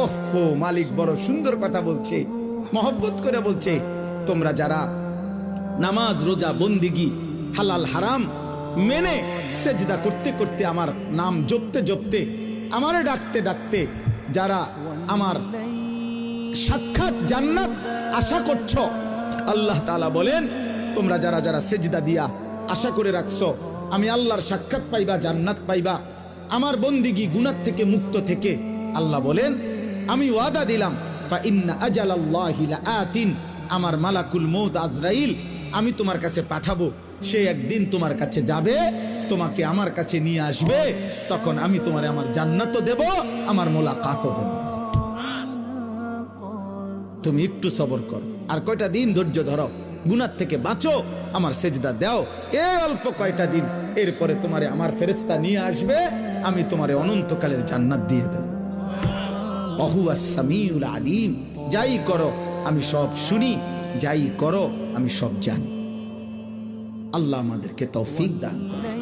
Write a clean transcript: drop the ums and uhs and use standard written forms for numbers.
ওফো, মালিক বড় সুন্দর কথা বলছে, মহব্বত করে বলছে, তোমরা যারা নামাজ রোজা বন্দিগি হালাল হারাম মেনে সেজদা করতে করতে আমার নাম জপতে জপতে আমারে ডাকতে ডাকতে যারা আমার সাক্ষাৎ জান্নাত আশা করছো, আল্লাহ তাআলা বলেন তোমরা যারা যারা সেজদা দিয়া আশা করে রাখছো আমি আল্লাহর সাক্ষাৎ পাইবা, জান্নাত পাইবা, আমার বন্দিগি গুনাহ থেকে মুক্ত থেকে, আল্লাহ বলেন আমি ওয়াদা দিলাম ফা ইন্না আজালাল্লাহি লাআতিন, আমার মালাকুল মউত আজরাইল আমি তোমার কাছে পাঠাবো, সে একদিন তোমার কাছে যাবে, তোমাকে আমার কাছে নিয়ে আসবে, তখন আমি তোমারে আমার জান্নাতও দেব, আমার মোলাকাতও দেব। তুমি একটু সবর করো, আর কয়টা দিন ধৈর্য ধরো, গুনাহ থেকে বাঁচো, আমার সেজদা দাও, এই অল্প কয়টা দিন, এরপরে তোমারে আমার ফেরেশতা নিয়ে আসবে, আমি তোমারে অনন্তকালের জান্নাত দিয়ে দেব। ওয়াহুয়াস সামিউল আলিম, যাই করো আমি সব শুনি, যাই করো আমি সব জানি। আল্লাহ আমাদেরকে তৌফিক দান করে।